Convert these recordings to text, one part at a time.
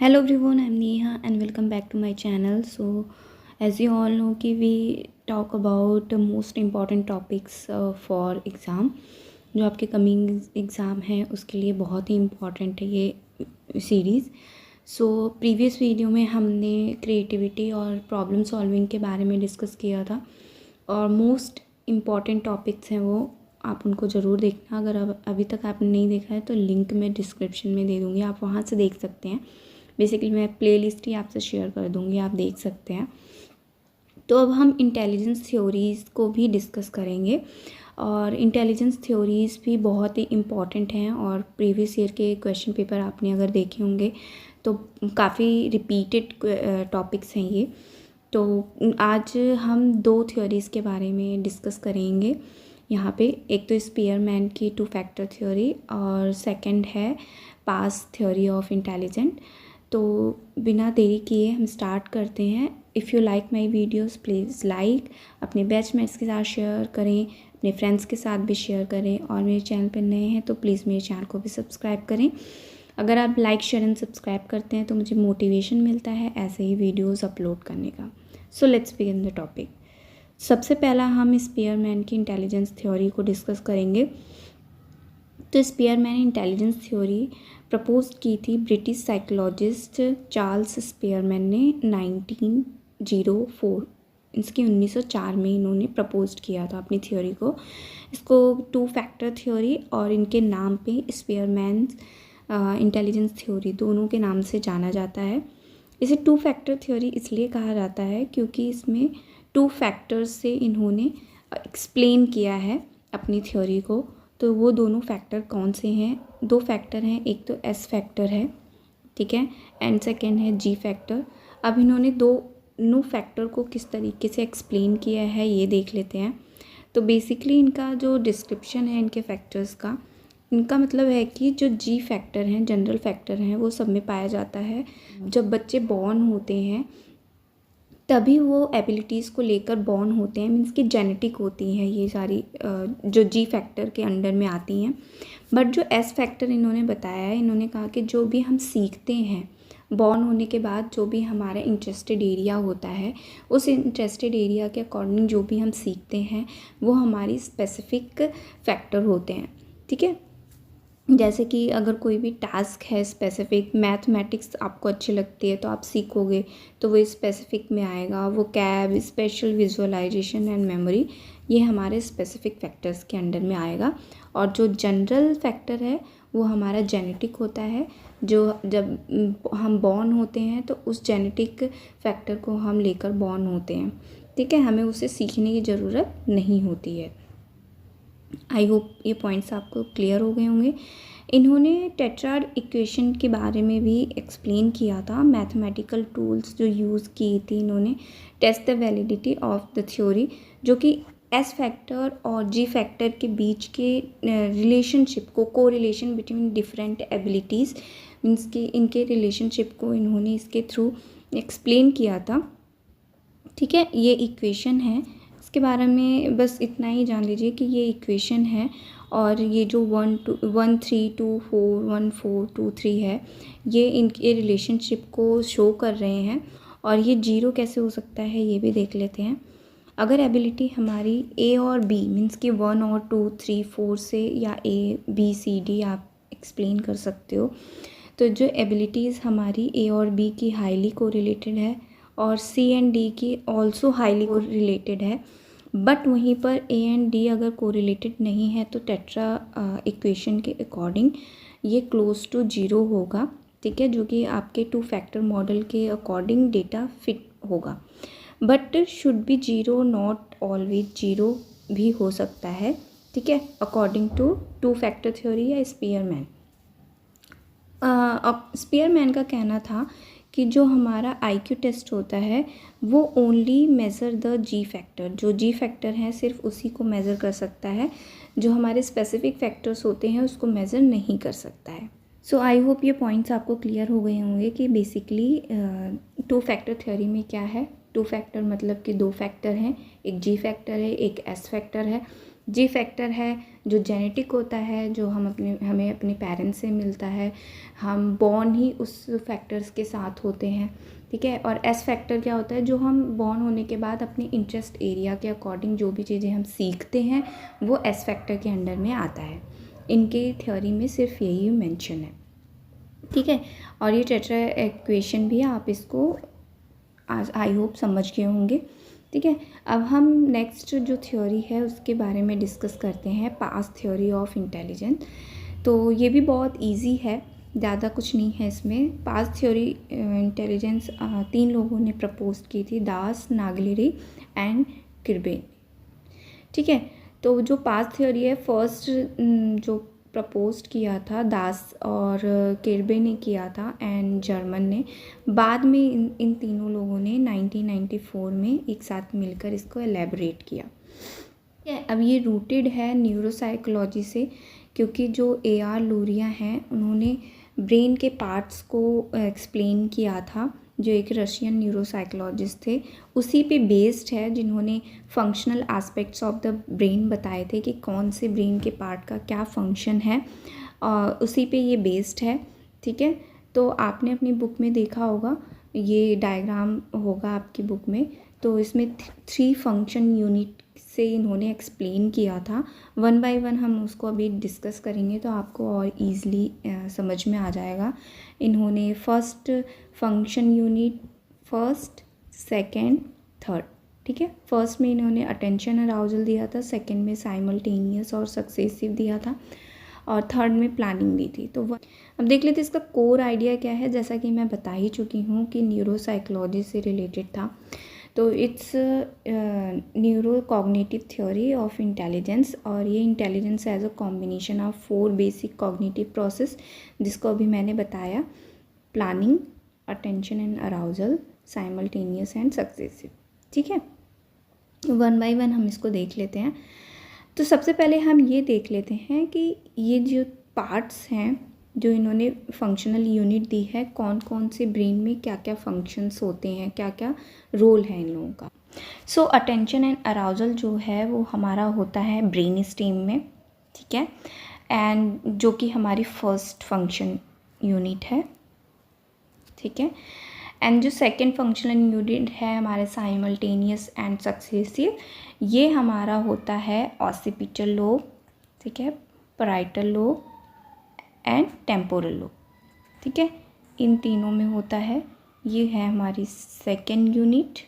Hello everyone, I'm Neha and welcome back to my channel. So as you all know कि we talk about the most important topics for exam. जो आपके coming exam है उसके लिए बहुत ही important है ये सीरीज़. सो प्रीवियस वीडियो में हमने क्रिएटिविटी और प्रॉब्लम सॉल्विंग के बारे में डिस्कस किया था और मोस्ट इम्पॉर्टेंट टॉपिक्स हैं वो आप उनको ज़रूर देखना. अगर अभी तक आपने नहीं देखा है तो लिंक मैं डिस्क्रिप्शन में दे दूँगी, आप वहाँ से देख सकते हैं. बेसिकली मैं प्लेलिस्ट ही आपसे शेयर कर दूँगी, आप देख सकते हैं. तो अब हम इंटेलिजेंस थ्योरीज़ को भी डिस्कस करेंगे और इंटेलिजेंस थ्योरीज़ भी बहुत ही इम्पॉर्टेंट हैं और प्रीवियस ईयर के क्वेश्चन पेपर आपने अगर देखे होंगे तो काफ़ी रिपीटेड टॉपिक्स हैं ये. तो आज हम 2 थ्योरीज़ के बारे में डिस्कस करेंगे यहाँ पे. एक तो स्पीयरमैन की 2 फैक्टर थ्योरी और सेकंड है पास थ्योरी ऑफ इंटेलिजेंट. तो बिना देरी किए हम स्टार्ट करते हैं. If you like my videos please like, अपने बैचमेट्स के साथ शेयर करें, अपने फ्रेंड्स के साथ भी शेयर करें और मेरे चैनल पर नए हैं तो प्लीज़ मेरे चैनल को भी सब्सक्राइब करें. अगर आप लाइक शेयर एंड सब्सक्राइब करते हैं तो मुझे मोटिवेशन मिलता है ऐसे ही वीडियोज़ अपलोड करने का. So let's begin the topic. सबसे पहला हम स्पीयरमैन की इंटेलिजेंस थ्योरी को डिस्कस करेंगे. तो स्पीयरमैन इंटेलिजेंस थ्योरी प्रपोज की थी ब्रिटिश साइकोलॉजिस्ट चार्ल्स स्पीयरमैन ने 1904 इसकी 1904 में इन्होंने प्रपोज किया था अपनी थ्योरी को. इसको 2 फैक्टर थ्योरी और इनके नाम पे स्पीयरमैन इंटेलिजेंस थ्योरी दोनों के नाम से जाना जाता है. इसे 2 फैक्टर थ्योरी इसलिए कहा जाता है क्योंकि इसमें 2 फैक्टर्स से इन्होंने एक्सप्लेन किया है अपनी थ्योरी को. तो वो दोनों फैक्टर कौन से हैं? 2 फैक्टर हैं, एक तो एस फैक्टर है, ठीक है, एंड सेकेंड है जी फैक्टर. अब इन्होंने दोनों फैक्टर को किस तरीके से एक्सप्लेन किया है ये देख लेते हैं. तो बेसिकली इनका जो डिस्क्रिप्शन है इनके फैक्टर्स का, इनका मतलब है कि जो जी फैक्टर हैं, जनरल फैक्टर हैं, वो सब में पाया जाता है. जब बच्चे बॉर्न होते हैं तभी वो एबिलिटीज़ को लेकर बॉर्न होते हैं, मीन्स कि जेनेटिक होती हैं ये सारी जो जी फैक्टर के अंडर में आती हैं. बट जो एस फैक्टर इन्होंने बताया है, इन्होंने कहा कि जो भी हम सीखते हैं बॉर्न होने के बाद, जो भी हमारा इंटरेस्टेड एरिया होता है उस इंटरेस्टेड एरिया के अकॉर्डिंग जो भी हम सीखते हैं वो हमारी स्पेसिफिक फैक्टर होते हैं, ठीक है. जैसे कि अगर कोई भी टास्क है स्पेसिफिक, मैथमेटिक्स आपको अच्छी लगती है तो आप सीखोगे तो वो स्पेसिफिक में आएगा. वो cab, spatial visualization and memory, ये हमारे स्पेसिफिक फैक्टर्स के अंडर में आएगा. और जो जनरल फैक्टर है वो हमारा जेनेटिक होता है. जो जब हम बॉर्न होते हैं तो उस जेनेटिक फैक्टर को हम लेकर बॉर्न होते हैं, ठीक है, हमें उसे सीखने की ज़रूरत नहीं होती है. आई होप ये पॉइंट्स आपको क्लियर हो गए होंगे. इन्होंने टेट्राड इक्वेशन के बारे में भी एक्सप्लेन किया था. मैथमेटिकल टूल्स जो यूज़ की थी इन्होंने test the validity of the theory, जो कि एस फैक्टर और जी फैक्टर के बीच के रिलेशनशिप को, को relation between different abilities, means कि इनके रिलेशनशिप को इन्होंने इसके थ्रू एक्सप्लेन किया था, ठीक है. ये इक्वेशन है, इसके बारे में बस इतना ही जान लीजिए कि ये इक्वेशन है और ये जो 1 3 2 4 1 4 2 3 है ये इनके रिलेशनशिप को शो कर रहे हैं. और ये 0 कैसे हो सकता है ये भी देख लेते हैं. अगर एबिलिटी हमारी ए और बी, मीन्स कि 1 और 2 3 4 से, या ए बी सी डी आप एक्सप्लेन कर सकते हो. तो जो एबिलिटीज़ हमारी ए और बी की हाईली कोरिलेटेड है और सी एंड डी की ऑल्सो हाईली कोरिलेटेड है, बट वहीं पर ए एंड डी अगर कोरिलेटेड नहीं है तो टेट्रा इक्वेशन के अकॉर्डिंग ये क्लोज टू 0 होगा, ठीक है, जो कि आपके 2 फैक्टर मॉडल के अकॉर्डिंग डेटा फिट होगा. But should be 0, not always 0 भी हो सकता है, ठीक है, अकॉर्डिंग टू 2 फैक्टर थ्योरी या स्पीयरमैन. अब स्पीयरमैन का कहना था कि जो हमारा आईक्यू टेस्ट होता है वो only measure the ji factor, जो जी फैक्टर है सिर्फ उसी को मेज़र कर सकता है, जो हमारे स्पेसिफिक फैक्टर्स होते हैं उसको मेज़र नहीं कर सकता है. सो आई होप ये पॉइंट्स आपको क्लियर हो गए होंगे कि बेसिकली 2 फैक्टर थ्योरी में क्या है. 2 फैक्टर मतलब कि 2 फैक्टर हैं, एक जी फैक्टर है, एक एस फैक्टर है. जी फैक्टर है जो जेनेटिक होता है, जो हमें अपने पेरेंट्स से मिलता है, हम बॉर्न ही उस फैक्टर्स के साथ होते हैं, ठीक है। और एस फैक्टर क्या होता है, जो हम बॉर्न होने के बाद अपने इंटरेस्ट एरिया के अकॉर्डिंग जो भी चीज़ें हम सीखते हैं वो एस फैक्टर के अंडर में आता है। इनके थ्योरी में सिर्फ यही मेंशन है, ठीक है। और ये टेट्रा इक्वेशन भी आप इसको आज आई होप समझ गए होंगे, ठीक है। अब हम नेक्स्ट जो थ्योरी है उसके बारे में डिस्कस करते हैं, पास्ट थ्योरी ऑफ इंटेलिजेंस। तो ये भी बहुत इजी है, ज़्यादा कुछ नहीं है इसमें। पास्ट थ्योरी इंटेलिजेंस 3 लोगों ने प्रपोज की थी, दास, नागलिरी एंड किर्बेन, ठीक है। तो जो पास्ट थ्योरी है, फर्स्ट जो प्रपोज्ड किया था दास और किर्बे ने किया था एंड जर्मन ने। बाद में इन तीनों लोगों ने 1994 में एक साथ मिलकर इसको एलेबरेट किया, ठीक है। अब ये रूटेड है न्यूरोसाइकोलॉजी से, क्योंकि जो AR लूरिया हैं उन्होंने ब्रेन के पार्ट्स को एक्सप्लेन किया था, जो एक रशियन न्यूरोसाइकोलॉजिस्ट थे, उसी पे बेस्ड है, जिन्होंने functional aspects of the brain बताए थे कि कौन से ब्रेन के पार्ट का क्या फंक्शन है, और उसी पे ये बेस्ड है, ठीक है। तो आपने अपनी बुक में देखा होगा, ये डायग्राम होगा आपकी बुक में। तो इसमें 3 फंक्शन यूनिट से इन्होंने एक्सप्लेन किया था। 1 बाय 1 हम उसको अभी डिस्कस करेंगे तो आपको और ईज़िली समझ में आ जाएगा। इन्होंने first function unit, first, second, third, ठीक है। फर्स्ट में इन्होंने अटेंशन अराउजल दिया था, सेकंड में साइमल्टेनियस और सक्सेसिव दिया था, और थर्ड में प्लानिंग दी थी। तो अब देख लेते इसका कोर आइडिया क्या है। जैसा कि मैं बता ही चुकी हूँ कि न्यूरोसाइकोलॉजी से रिलेटेड था, तो it's neuro cognitive theory of intelligence. और ये intelligence as a combination of 4 basic cognitive process, जिसको अभी मैंने बताया, planning, attention and arousal, simultaneous and successive, ठीक है। 1 बाय 1 हम इसको देख लेते हैं। तो सबसे पहले हम ये देख लेते हैं कि ये जो पार्ट्स हैं जो इन्होंने फंक्शनल यूनिट दी है, कौन कौन से ब्रेन में क्या क्या फंक्शंस होते हैं, क्या क्या रोल है इन लोगों का। सो अटेंशन एंड अराउजल जो है वो हमारा होता है ब्रेन स्टेम में, ठीक है, एंड जो कि हमारी फर्स्ट फंक्शन यूनिट है, ठीक है। एंड जो सेकेंड फंक्शनल यूनिट है हमारे साइमल्टेनियस एंड सक्सेसिव, ये हमारा होता है ऑसिपिटल लोब, ठीक है, parietal lobe and temporal lobe, ठीक है। इन तीनों में होता है। ये है हमारी सेकेंड यूनिट,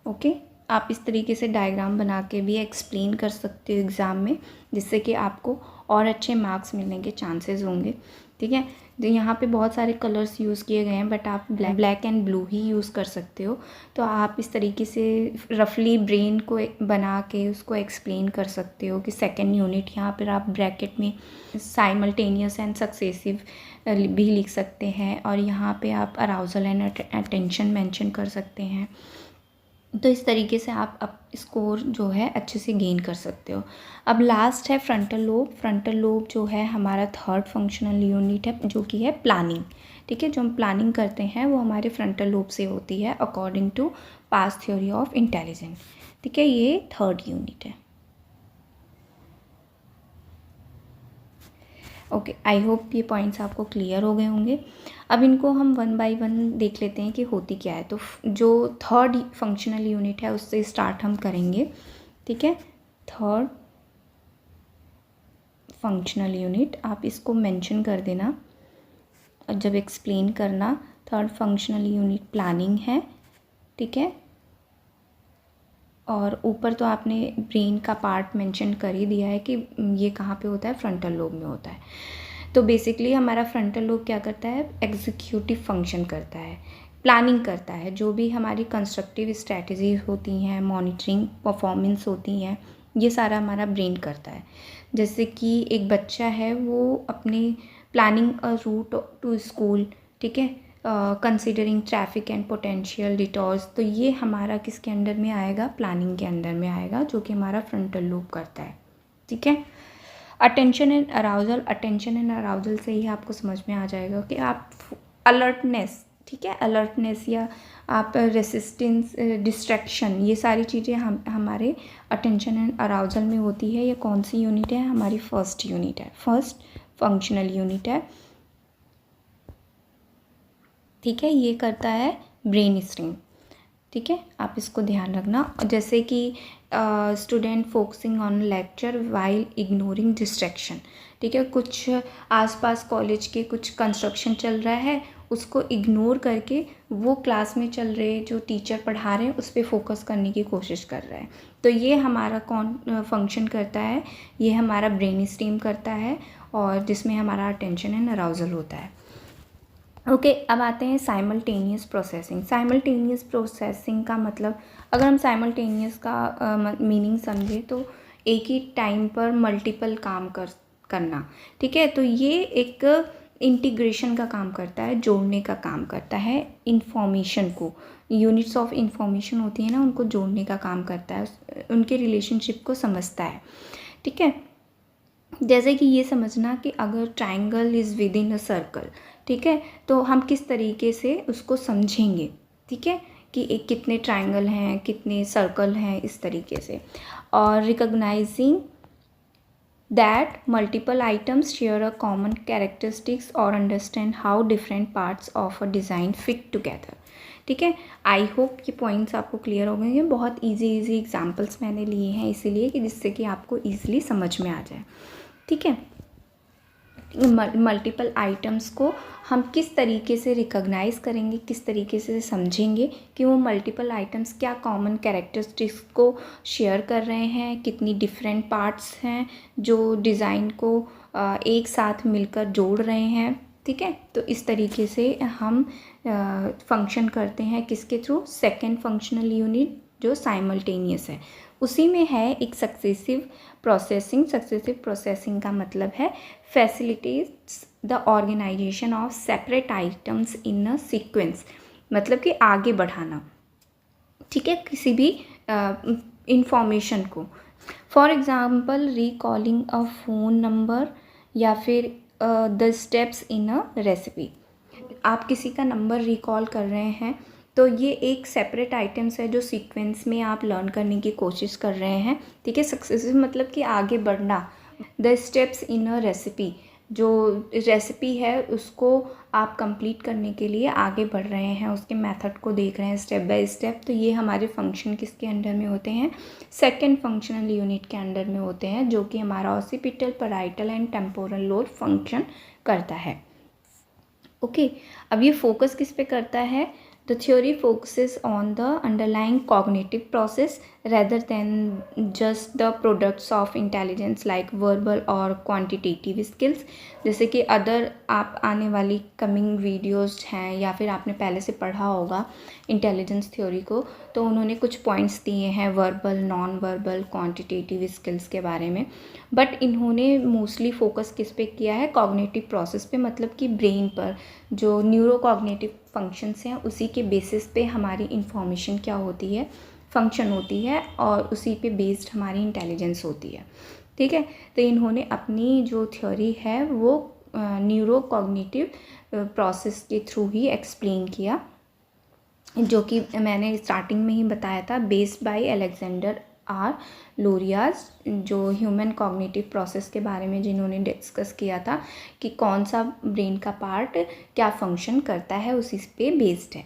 ओके। आप इस तरीके से डायग्राम बना के भी एक्सप्लेन कर सकते हो एग्ज़ाम में, जिससे कि आपको और अच्छे मार्क्स मिलने के चांसेस होंगे, ठीक है। तो यहाँ पे बहुत सारे कलर्स यूज़ किए गए हैं, बट आप black and blue he use कर सकते हो। तो आप इस तरीके से रफली ब्रेन को बना के उसको एक्सप्लेन कर सकते हो कि सेकेंड यूनिट, यहाँ पर आप ब्रैकेट में साइमल्टेनियस एंड सक्सेसिव भी लिख सकते हैं, और यहाँ पे आप अराउजल एंड अटेंशन मेंशन कर सकते हैं। तो इस तरीके से आप स्कोर जो है अच्छे से गेन कर सकते हो। अब लास्ट है फ्रंटल लोब। फ्रंटल लोब जो है हमारा थर्ड फंक्शनल यूनिट है, जो कि है प्लानिंग, ठीक है। जो हम प्लानिंग करते हैं वो हमारे फ्रंटल लोब से होती है according to past theory of intelligence, ठीक है। ये थर्ड यूनिट है, ओके। आई होप ये पॉइंट्स आपको क्लियर हो गए होंगे। अब इनको हम 1 बाय 1 देख लेते हैं कि होती क्या है। तो जो थर्ड फंक्शनल यूनिट है उससे स्टार्ट हम करेंगे, ठीक है। थर्ड फंक्शनल यूनिट, आप इसको मेंशन कर देना जब एक्सप्लेन करना। थर्ड फंक्शनल यूनिट प्लानिंग है, ठीक है। और ऊपर तो आपने ब्रेन का पार्ट मेंशन कर ही दिया है कि ये कहाँ पे होता है, फ्रंटल लोब में होता है। तो बेसिकली हमारा फ्रंटल लोब क्या करता है, एग्जीक्यूटिव फंक्शन करता है, प्लानिंग करता है। जो भी हमारी कंस्ट्रक्टिव स्ट्रैटेजीज होती हैं, मॉनिटरिंग परफॉर्मेंस होती हैं, ये सारा हमारा ब्रेन करता है। जैसे कि एक बच्चा है वो अपने planning a route to school, ठीक है, considering traffic and potential detours, तो ये हमारा किसके अंडर में आएगा, प्लानिंग के अंडर में आएगा, जो कि हमारा फ्रंटल लोब करता है, ठीक है। Attention and arousal, attention and arousal से ही आपको समझ में आ जाएगा कि आप अलर्टनेस ठीक है। अलर्टनेस या आप रेसिस्टेंस, डिस्ट्रैक्शन, ये सारी चीज़ें हमारे अटेंशन एंड अराउजल में होती है। ये कौन सी यूनिट है? हमारी फर्स्ट यूनिट है, फर्स्ट फंक्शनल यूनिट है, ठीक है। ये करता है ब्रेन स्ट्रीम, ठीक है। आप इसको ध्यान रखना। जैसे कि student focusing on lecture while ignoring distraction, ठीक है। कुछ आसपास कॉलेज के कुछ कंस्ट्रक्शन चल रहा है, उसको इग्नोर करके वो क्लास में चल रहे जो टीचर पढ़ा रहे हैं उस पर फोकस करने की कोशिश कर रहा है। तो ये हमारा कौन फंक्शन करता है? ये हमारा ब्रेन स्ट्रीम करता है, और जिसमें हमारा अटेंशन एंड अराउजल होता है। ओके, अब आते हैं साइमल्टेनियस प्रोसेसिंग। साइमल्टेनियस प्रोसेसिंग का मतलब, अगर हम साइमल्टेनियस का मीनिंग समझें तो एक ही टाइम पर मल्टीपल काम करना, ठीक है। तो ये एक इंटीग्रेशन का काम करता है, जोड़ने का काम करता है। इंफॉर्मेशन को, यूनिट्स ऑफ इंफॉर्मेशन होती है ना, उनको जोड़ने का काम करता है, उनके रिलेशनशिप को समझता है, ठीक है। जैसे कि ये समझना कि अगर triangle is with in a circle, ठीक है, तो हम किस तरीके से उसको समझेंगे, ठीक है, कि एक कितने ट्रायंगल हैं, कितने सर्कल हैं, इस तरीके से। और recognizing that multiple items share a common characteristics और understand how different parts of a design fit together, ठीक है। आई होप ये पॉइंट्स आपको क्लियर हो गए हैं। बहुत इजी एग्जांपल्स मैंने लिए हैं इसीलिए कि जिससे कि आपको ईजिली समझ में आ जाए, ठीक है। मल्टीपल आइटम्स को हम किस तरीके से रिकॉग्नाइज़ करेंगे, किस तरीके से समझेंगे कि वो मल्टीपल आइटम्स क्या कॉमन कैरेक्टरिस्टिक्स को शेयर कर रहे हैं, कितनी डिफरेंट पार्ट्स हैं जो डिज़ाइन को एक साथ मिलकर जोड़ रहे हैं, ठीक है। तो इस तरीके से हम फंक्शन करते हैं किसके थ्रू? सेकेंड फंक्शनल यूनिट जो साइमल्टेनियस है, उसी में है एक सक्सेसिव प्रोसेसिंग। सक्सेसिव प्रोसेसिंग का मतलब है facilitates the organization of separate items in a sequence, मतलब कि आगे बढ़ाना, ठीक है, किसी भी इंफॉर्मेशन को। For example recalling a phone number, या फिर the steps in a recipe. आप किसी का नंबर रिकॉल कर रहे हैं तो ये एक सेपरेट आइटम्स है जो सीक्वेंस में आप लर्न करने की कोशिश कर रहे हैं, ठीक है। सक्सेसिव मतलब कि आगे बढ़ना। The steps in a recipe, जो रेसिपी है उसको आप कंप्लीट करने के लिए आगे बढ़ रहे हैं, उसके मेथड को देख रहे हैं स्टेप बाय स्टेप। तो ये हमारे फंक्शन किसके अंडर में होते हैं? सेकेंड फंक्शनल यूनिट के अंडर में होते हैं, जो कि हमारा occipital, parietal and temporal lobe function करता है। ओके, अब ये फोकस किस पे करता है? The theory focuses on the underlying cognitive process rather than just the products of intelligence like verbal or quantitative skills। जैसे कि अदर आप आने वाली कमिंग वीडियोस हैं या फिर आपने पहले से पढ़ा होगा इंटेलिजेंस थ्योरी को, तो उन्होंने कुछ पॉइंट्स दिए हैं verbal, non verbal, quantitative skills के बारे में। बट इन्होंने मोस्टली फोकस किस पे किया है? कॉग्निटिव प्रोसेस पे, मतलब कि ब्रेन पर, जो न्यूरो कॉग्निटिव फंक्शंस हैं उसी के बेसिस पे हमारी इंफॉर्मेशन क्या होती है, फंक्शन होती है, और उसी पे बेस्ड हमारी इंटेलिजेंस होती है, ठीक है। तो इन्होंने अपनी जो थ्योरी है वो न्यूरो कॉग्निटिव प्रोसेस के थ्रू ही एक्सप्लेन किया, जो कि मैंने स्टार्टिंग में ही बताया था, बेस्ड बाय अलेक्जेंडर आर लोरियाज, जो ह्यूमन कॉग्निटिव प्रोसेस के बारे में जिन्होंने डिस्कस किया था कि कौन सा ब्रेन का पार्ट क्या फंक्शन करता है, उसी पे बेस्ड है।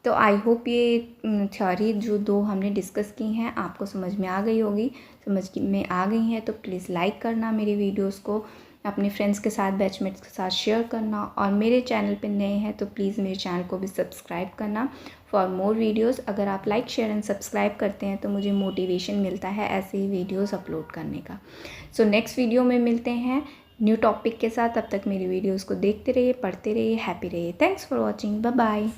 तो आई होप ये थ्योरी जो दो हमने डिस्कस की हैं आपको समझ में आ गई होगी। समझ में आ गई हैं तो प्लीज़ लाइक करना मेरी वीडियोस को, अपने फ्रेंड्स के साथ, बैचमेट्स के साथ शेयर करना, और मेरे चैनल पे नए हैं तो प्लीज़ मेरे चैनल को भी सब्सक्राइब करना फॉर मोर वीडियोस। अगर आप लाइक, शेयर एंड सब्सक्राइब करते हैं तो मुझे मोटिवेशन मिलता है ऐसे ही वीडियोस अपलोड करने का। सो नेक्स्ट वीडियो में मिलते हैं न्यू टॉपिक के साथ। तब तक मेरी वीडियोस को देखते रहिए, पढ़ते रहिए, हैप्पी रहिए। Thanks for watching, bye bye.